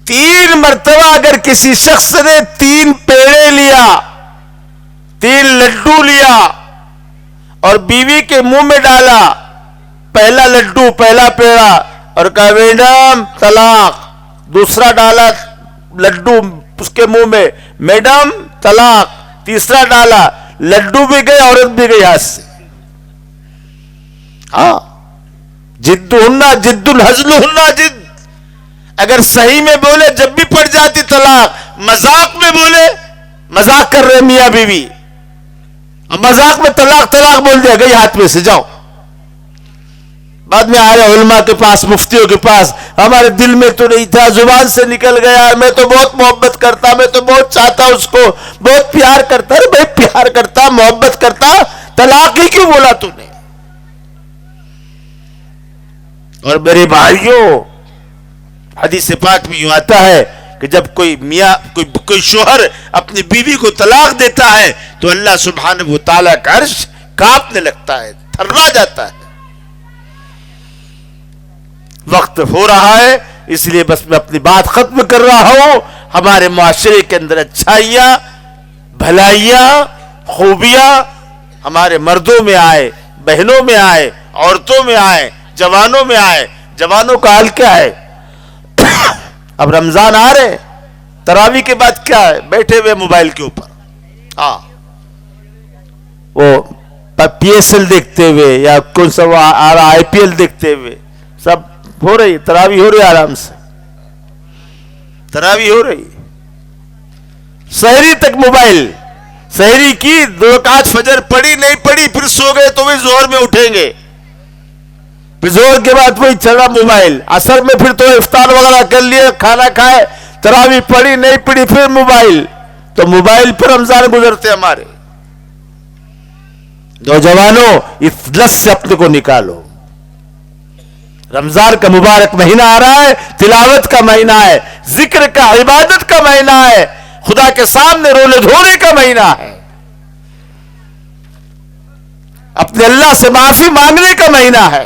3 مرتبہ اگر کسی شخص نے 3 پیڑے لیا، 3 لڈو لیا اور بیوی کے منہ میں ڈالا، پہلا لڈو پہلا پیڑا اور کہا میڈم طلاق، دوسرا ڈالا لڈو اس کے منہ میں، میڈم طلاق، تیسرا ڈالا، لڈو بھی گئے عورت بھی گئی ہاتھ سے. ہاں، جد ہننا جد الحزل ہننا جد. اگر صحیح میں بولے جب بھی پڑ جاتی طلاق، مذاق میں بولے مذاق کر رہے میاں بیوی، مذاق میں طلاق طلاق بول دیا، گئی ہاتھ میں سے، جاؤ. بعد میں آیا علماء کے پاس، مفتیوں کے پاس، ہمارے دل میں تو نہیں تھا، زبان سے نکل گیا، میں تو بہت محبت کرتا، میں تو بہت چاہتا اس کو، بہت پیار کرتا. ارے بھائی پیار کرتا، محبت کرتا، طلاق ہی کیوں بولا تو نے؟ اور میرے بھائیوں، حدیث پاک میں یوں آتا ہے کہ جب کوئی میاں کوئی شوہر اپنی بیوی کو طلاق دیتا ہے تو اللہ سبحانہ و تعالیٰ کا عرش کانپنے لگتا ہے، تھرا جاتا ہے. وقت ہو رہا ہے، اس لیے بس میں اپنی بات ختم کر رہا ہوں. ہمارے معاشرے کے اندر اچھائیاں، بھلائیاں، خوبیاں ہمارے مردوں میں آئے، بہنوں میں آئے، عورتوں میں آئے، جوانوں میں آئے. جوانوں کا حال کیا ہے؟ اب رمضان آ رہے، تراویح کے بعد کیا ہے؟ بیٹھے ہوئے موبائل کے اوپر، ہاں وہ پی ایس ایل دیکھتے ہوئے یا کون سا آ رہا آئی پی ایل دیکھتے ہوئے، سب ہو رہی تراویح، ہو رہی آرام سے تراویح ہو رہی. سحری تک موبائل، سحری کی 2 رکعت فجر پڑھی نہیں پڑھی، پھر سو گئے تو وہی ظہر میں اٹھیں گے، پھر ظہر کے بعد وہی چلا موبائل، عصر میں پھر تو افطار وغیرہ کر لیے، کھانا کھائے، تراویح پڑھی نہیں پڑھی، پھر موبائل. تو موبائل پر رمضان گزرتے ہمارے. نوجوانوں، اس لت سے اپنے کو نکالو. رمضان کا مبارک مہینہ آ رہا ہے، تلاوت کا مہینہ ہے، ذکر کا، عبادت کا مہینہ ہے، خدا کے سامنے رولے دھونے کا مہینہ ہے، اپنے اللہ سے معافی مانگنے کا مہینہ ہے.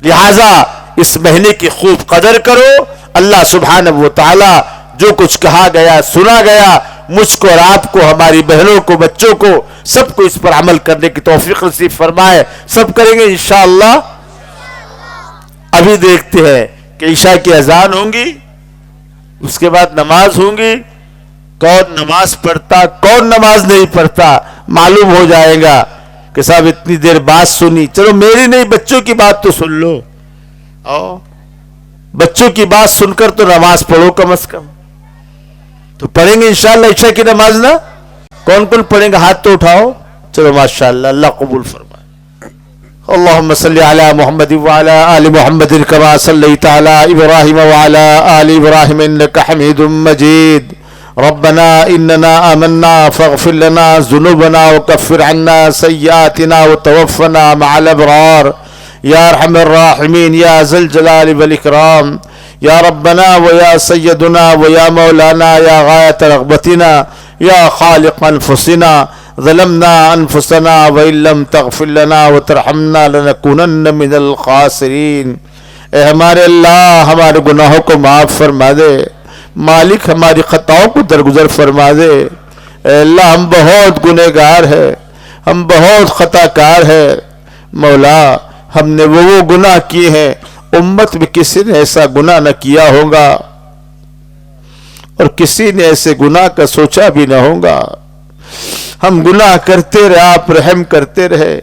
لہذا اس مہینے کی خوب قدر کرو. اللہ سبحانہ و تعالی جو کچھ کہا گیا، سنا گیا، مجھ کو اور آپ کو، ہماری بہنوں کو، بچوں کو، سب کو اس پر عمل کرنے کی توفیق نصیب فرمائے. سب کریں گے انشاءاللہ. ابھی دیکھتے ہیں کہ عشاء کی اذان ہوں گی، اس کے بعد نماز ہوں گی، کون نماز پڑھتا کون نماز نہیں پڑھتا معلوم ہو جائے گا کہ صاحب اتنی دیر بات سنی، چلو میری نہیں بچوں کی بات تو سن لو، بچوں کی بات سن کر تو نماز پڑھو کم از کم. تو پڑھیں گے انشاءاللہ عشاء کی نماز نا؟ کون کون پڑھیں گے ہاتھ تو اٹھاؤ. چلو ماشاءاللہ، اللہ قبول فرمائے. اللهم صل على محمد وعلى آل محمد كما صليت على إبراهيم وعلى آل إبراهيم إنك حميد مجيد. ربنا إننا آمنا فاغفر لنا ذنوبنا وكفر عنا سيئاتنا وتوفنا مع الأبرار يا أرحم الراحمين يا ذا الجلال والإكرام. يا ربنا ويا سيدنا ويا مولانا يا غاية رغبتنا يا خالق أنفسنا ظلمنا أنفسنا وإن لم تغفر لنا وترحمنا لنكونن من الخاسرين. اے ہمارے اللہ ہمارے گناہوں کو معاف فرما دے، مالک ہماری خطاؤں کو درگزر فرما دے. اے اللہ ہم بہت گنہگار ہیں، ہم بہت خطا کار ہیں. مولا ہم نے وہ گناہ کیے ہیں امت میں کسی نے ایسا گناہ نہ کیا ہوگا اور کسی نے ایسے گناہ کا سوچا بھی نہ ہوگا. ہم گناہ کرتے رہے آپ رحم کرتے رہے،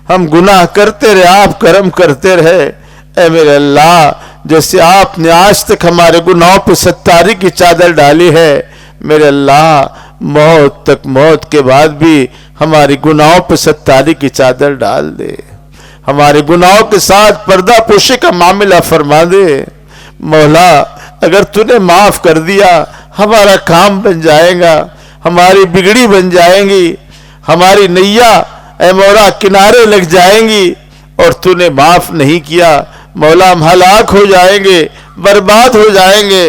ہم گناہ کرتے رہے آپ کرم کرتے رہے. اے میرے اللہ جیسے آپ نے آج تک ہمارے گناہوں پہ ستاری کی چادر ڈالی ہے، میرے اللہ موت تک، موت کے بعد بھی ہماری گناہوں پہ ستاری کی چادر ڈال دے، ہمارے گناہوں کے ساتھ پردہ پوشی کا معاملہ فرما دے. مولا اگر تو نے معاف کر دیا ہمارا کام بن جائے گا، ہماری بگڑی بن جائیں گی، ہماری نیا اے مولا کنارے لگ جائیں گی. اور تو نے معاف نہیں کیا مولا ہم ہلاک ہو جائیں گے، برباد ہو جائیں گے.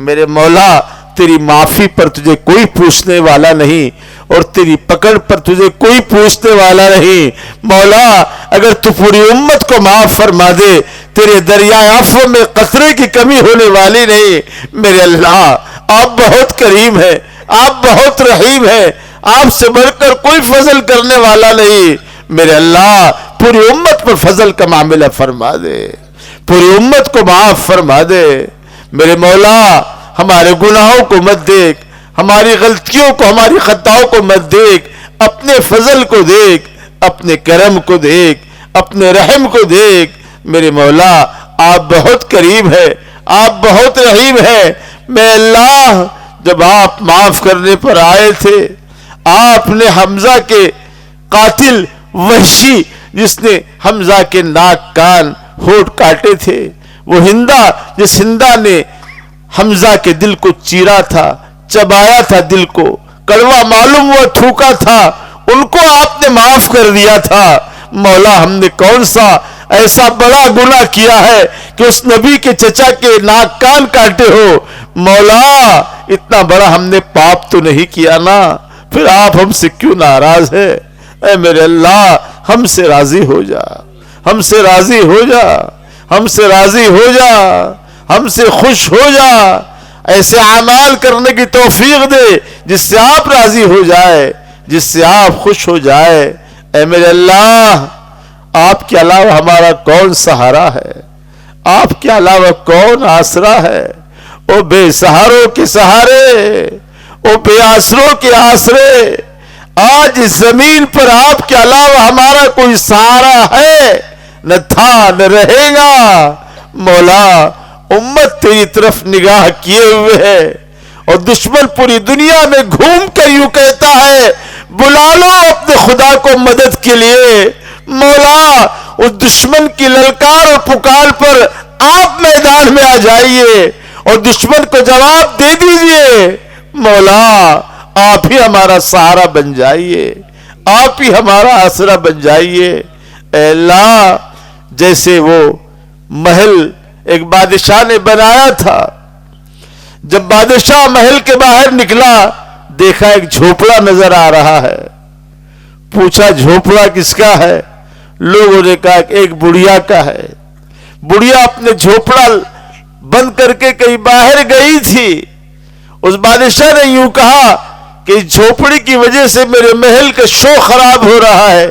میرے مولا تیری معافی پر تجھے کوئی پوچھنے والا نہیں اور تیری پکڑ پر تجھے کوئی پوچھنے والا نہیں. مولا اگر تو پوری امت کو معاف فرما دے تیرے دریائے عفو میں قطرے کی کمی ہونے والی نہیں. میرے اللہ آپ بہت کریم ہیں، آپ بہت رحیم ہیں، آپ سے بڑھ کر کوئی فضل کرنے والا نہیں. میرے اللہ پوری امت پر فضل کا معاملہ فرما دے، پوری امت کو معاف فرما دے. میرے مولا ہمارے گناہوں کو مت دیکھ، ہماری غلطیوں کو، ہماری خطاؤں کو مت دیکھ، اپنے فضل کو دیکھ، اپنے کرم کو دیکھ، اپنے رحم کو دیکھ. میرے مولا آپ بہت کریم ہے، آپ بہت رحیم ہے. میں اللہ جب آپ معاف کرنے پر آئے تھے آپ نے حمزہ کے قاتل وحشی جس نے حمزہ کے ناک کان ہونٹ کاٹے تھے، وہ ہندا جس ہندا نے حمزہ کے دل کو چیرا تھا، چبایا تھا، دل کو کڑوا معلوم ہوا تھوکا تھا، ان کو آپ نے معاف کر دیا تھا. مولا ہم نے کون سا ایسا بڑا گناہ کیا ہے کہ اس نبی کے چچا کے ناک کان کاٹے ہو؟ مولا اتنا بڑا ہم نے پاپ تو نہیں کیا نا، پھر آپ ہم سے کیوں ناراض ہے؟ اے میرے اللہ ہم سے راضی ہو جا، ہم سے راضی ہو جا، ہم سے راضی ہو جا، ہم سے خوش ہو جا. ایسے اعمال کرنے کی توفیق دے جس سے آپ راضی ہو جائے، جس سے آپ خوش ہو جائے. اے میرے اللہ آپ کے علاوہ ہمارا کون سہارا ہے؟ آپ کے علاوہ کون آسرا ہے؟ او بے سہاروں کے سہارے، او بے آسروں کے آسرے، آج اس زمین پر آپ کے علاوہ ہمارا کوئی سہارا ہے نہ تھا نہ رہے گا. مولا امت تیری طرف نگاہ کیے ہوئے ہے اور دشمن پوری دنیا میں گھوم کر یوں کہتا ہے بلا لو اپنے خدا کو مدد کے لیے. مولا اس دشمن کی للکار اور پکار پر آپ میدان میں آ جائیے اور دشمن کو جواب دے دیجئے. مولا آپ ہی ہمارا سہارا بن جائیے، آپ ہی ہمارا آسرا بن جائیے. اے اللہ جیسے وہ محل ایک بادشاہ نے بنایا تھا، جب بادشاہ محل کے باہر نکلا دیکھا ایک جھوپڑا نظر آ رہا ہے. پوچھا جھوپڑا کس کا ہے؟ لوگوں نے کہا کہ ایک بڑھیا کا ہے. بڑھیا اپنے جھوپڑا بند کر کے کہیں باہر گئی تھی. اس بادشاہ نے یوں کہا کہ اس جھوپڑی کی وجہ سے میرے محل کا شو خراب ہو رہا ہے،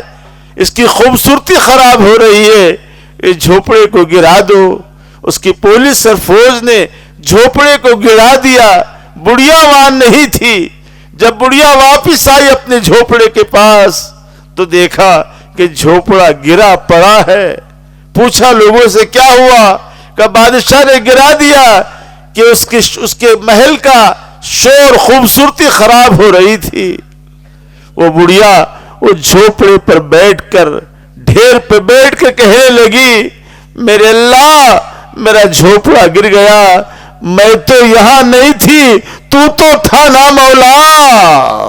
اس کی خوبصورتی خراب ہو رہی ہے، اس جھوپڑے کو گرا دو. اس کی پولیس اور فوج نے جھوپڑے کو گرا دیا. بڑھیا وہاں نہیں تھی، جب بڑھیا واپس آئی اپنے جھوپڑے کے پاس تو دیکھا کہ جھوپڑا گرا پڑا ہے. پوچھا لوگوں سے کیا ہوا؟ کہ بادشاہ نے گرا دیا کہ اس کے محل کا شور خوبصورتی خراب ہو رہی تھی. وہ بڑھیا وہ جھوپڑے پر بیٹھ کر ڈھیر پہ بیٹھ کے کہنے لگی میرے اللہ میرا جھوپڑا گر گیا, میں تو یہاں نہیں تھی, تو تھا نا مولا,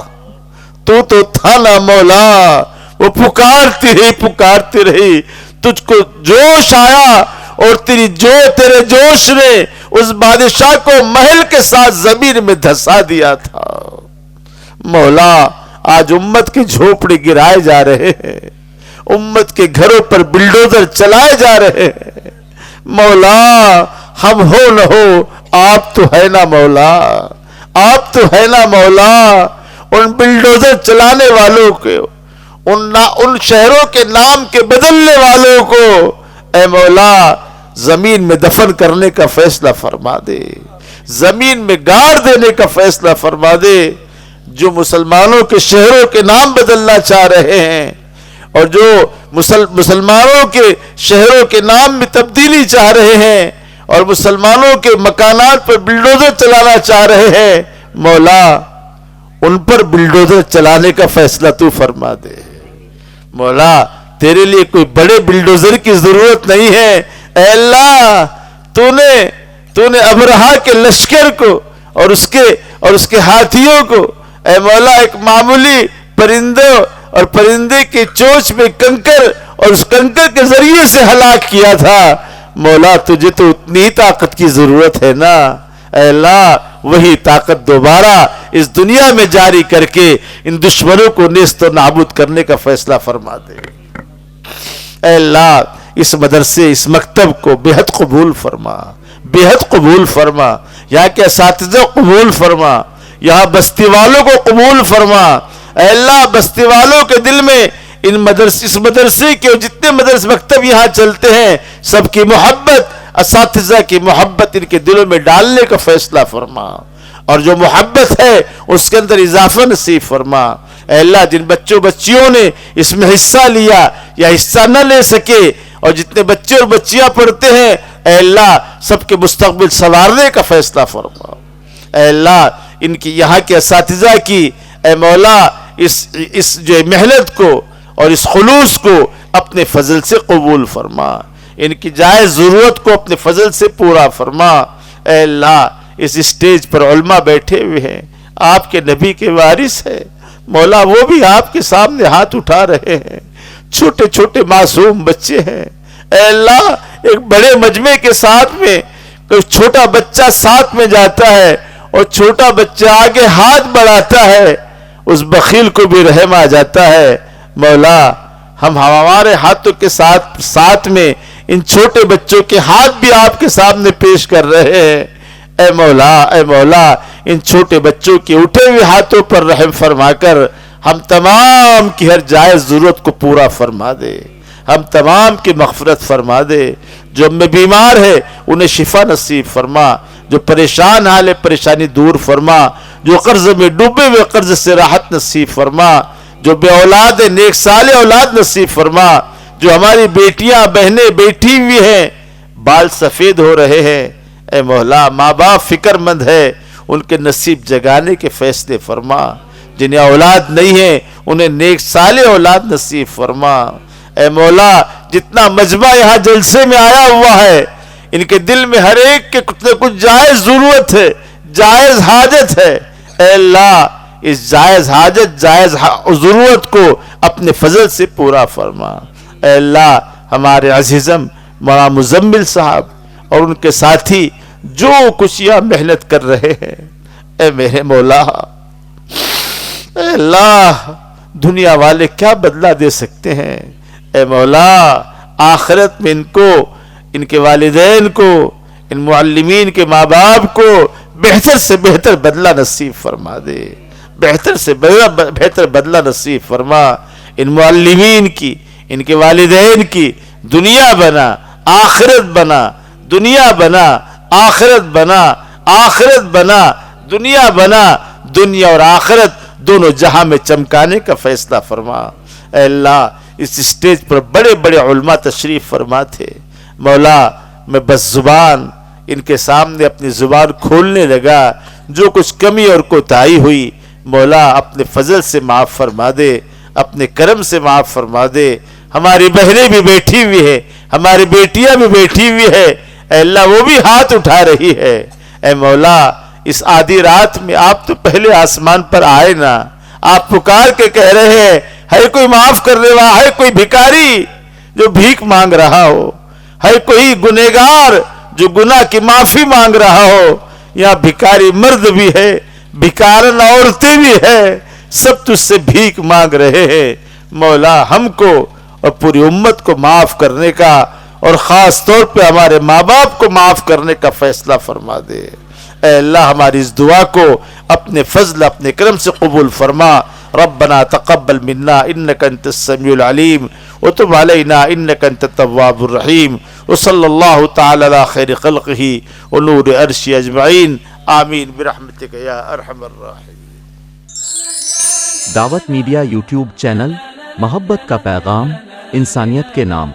تو تھا نا مولا. وہ پکارتی رہی تجھ کو جوش آیا اور تیرے جوش نے اس بادشاہ کو محل کے ساتھ زمین میں دھسا دیا تھا. مولا آج امت کے جھوپڑے گرائے جا رہے ہیں, امت کے گھروں پر بلڈوزر چلائے جا رہے ہیں. مولا ہم ہو نہ ہو آپ تو ہے نا مولا, آپ تو ہے نا مولا. ان بلڈوزر چلانے والوں کو, ان شہروں کے نام کے بدلنے والوں کو اے مولا زمین میں دفن کرنے کا فیصلہ فرما دے, زمین میں گاڑ دینے کا فیصلہ فرما دے. جو مسلمانوں کے شہروں کے نام بدلنا چاہ رہے ہیں اور جو مسلمانوں کے شہروں کے نام میں تبدیلی چاہ رہے ہیں اور مسلمانوں کے مکانات پر بلڈوزر چلانا چاہ رہے ہیں, مولا ان پر بلڈوزر چلانے کا فیصلہ تو فرما دے. مولا تیرے لیے کوئی بڑے بلڈوزر کی ضرورت نہیں ہے. اے اللہ تو نے ابرہا کے لشکر کو اور اس کے ہاتھیوں کو اے مولا ایک معمولی پرندے کے چونچ میں کنکر اور اس کنکر کے ذریعے سے ہلاک کیا تھا. مولا تجھے تو اتنی طاقت کی ضرورت ہے نا. اے اللہ وہی طاقت دوبارہ اس دنیا میں جاری کر کے ان دشمنوں کو نیست و نابود کرنے کا فیصلہ فرما دے. اے اللہ اس مدرسے اس مکتب کو بے حد قبول فرما, بے حد قبول فرما. یہاں کے اساتذہ قبول فرما, یہاں بستی والوں کو قبول فرما. اے اللہ بستی والوں کے دل میں اس مدرسے کے جتنے مدرسے مکتب یہاں چلتے ہیں سب کی محبت, اساتذہ کی محبت ان کے دلوں میں ڈالنے کا فیصلہ فرما, اور جو محبت ہے اس کے اندر اضافہ نصیب فرما. اے اللہ جن بچیوں نے اس میں حصہ لیا یا حصہ نہ لے سکے اور جتنے بچے اور بچیاں پڑھتے ہیں اے اللہ سب کے مستقبل سنوارنے کا فیصلہ فرما. اے اللہ ان کی یہاں کے اساتذہ کی اے مولا اس جو محنت کو اور اس خلوص کو اپنے فضل سے قبول فرما, ان کی جائز ضرورت کو اپنے فضل سے پورا فرما. اے اللہ اس اسٹیج پر علماء بیٹھے ہوئے ہیں, آپ کے نبی کے وارث ہیں, مولا وہ بھی آپ کے سامنے ہاتھ اٹھا رہے ہیں, چھوٹے چھوٹے معصوم بچے ہیں. اے اللہ ایک بڑے مجمع کے ساتھ میں کوئی چھوٹا بچہ ساتھ میں جاتا ہے اور چھوٹا بچہ آگے ہاتھ بڑھاتا ہے, اس بخیل کو بھی رحم آ جاتا ہے. مولا ہم ہمارے ہاتھوں کے ساتھ میں ان چھوٹے بچوں کے ہاتھ بھی آپ کے سامنے پیش کر رہے ہیں. اے مولا ان چھوٹے بچوں کے اٹھے ہوئے ہاتھوں پر رحم فرما کر ہم تمام کی ہر جائز ضرورت کو پورا فرما دے, ہم تمام کی مغفرت فرما دے. جو ہم میں بیمار ہے انہیں شفا نصیب فرما, جو پریشان حال ہے پریشانی دور فرما, جو قرض میں ڈوبے ہوئے قرض سے راحت نصیب فرما, جو بے اولاد ہے نیک صالح اولاد نصیب فرما, جو ہماری بیٹیاں بہنیں بیٹھی ہوئی ہیں بال سفید ہو رہے ہیں اے مولا ماں باپ فکر مند ہے ان کے نصیب جگانے کے فیصلے فرما, جنہیں اولاد نہیں ہے انہیں نیک صالح اولاد نصیب فرما. اے مولا جتنا مجمع یہاں جلسے میں آیا ہوا ہے ان کے دل میں ہر ایک کے کچھ نہ کچھ جائز ضرورت ہے, جائز حاجت ہے. اے اللہ اس جائز حاجت جائز ضرورت کو اپنے فضل سے پورا فرما. اے اللہ ہمارے عزیزم مولانا مزمل صاحب اور ان کے ساتھی جو کچھ یہاں محنت کر رہے ہیں اے میرے مولا, اے اللہ دنیا والے کیا بدلہ دے سکتے ہیں. اے مولا آخرت میں ان کو, ان کے والدین کو, ان معلمین کے ماں باپ کو بہتر سے بہتر بدلہ نصیب فرما دے, بہتر سے بہتر بدلہ نصیب فرما. ان معلمین کی, ان کے والدین کی دنیا بنا آخرت بنا, دنیا بنا آخرت بنا, آخرت بنا دنیا بنا, دنیا اور آخرت دونوں جہاں میں چمکانے کا فیصلہ فرما۔ اے اللہ اس اسٹیج پر بڑے بڑے علماء تشریف فرما تھے، مولا میں بس زبان ان کے سامنے اپنی زبان کھولنے لگا، جو کچھ کمی اور کوتاہی ہوئی مولا اپنے فضل سے معاف فرما دے، اپنے کرم سے معاف فرما دے۔ ہماری بہنیں بھی بیٹھی ہوئی ہے، ہماری بیٹیاں بھی بیٹھی ہوئی ہے، اے اللہ وہ بھی ہاتھ اٹھا رہی ہے۔ اے مولا اس آدھی رات میں آپ تو پہلے آسمان پر آئے نا، آپ پکار کے کہہ رہے ہیں ہے کوئی معاف کرنے والا، ہے کوئی بھکاری جو بھیک مانگ رہا ہو، ہے کوئی گنہگار جو گناہ کی معافی مانگ رہا ہو۔ یہاں بھکاری مرد بھی ہے، بھکارن عورتیں بھی ہے، سب تجھ سے بھیک مانگ رہے ہیں۔ مولا ہم کو اور پوری امت کو معاف کرنے کا اور خاص طور پہ ہمارے ماں باپ کو معاف کرنے کا فیصلہ فرما دے۔ اے اللہ ہماری اس دعا کو اپنے فضل اپنے کرم سے قبول فرما۔ ربنا تقبل منا انك انت السميع العليم وتب علينا انك انت التواب الرحيم وصلى الله تعالى على خير خلقه ونور عرشه اجمعين آمین برحمتک یا ارحم الراحمین۔ دعوت میڈیا یوٹیوب چینل محبت کا پیغام انسانیت کے نام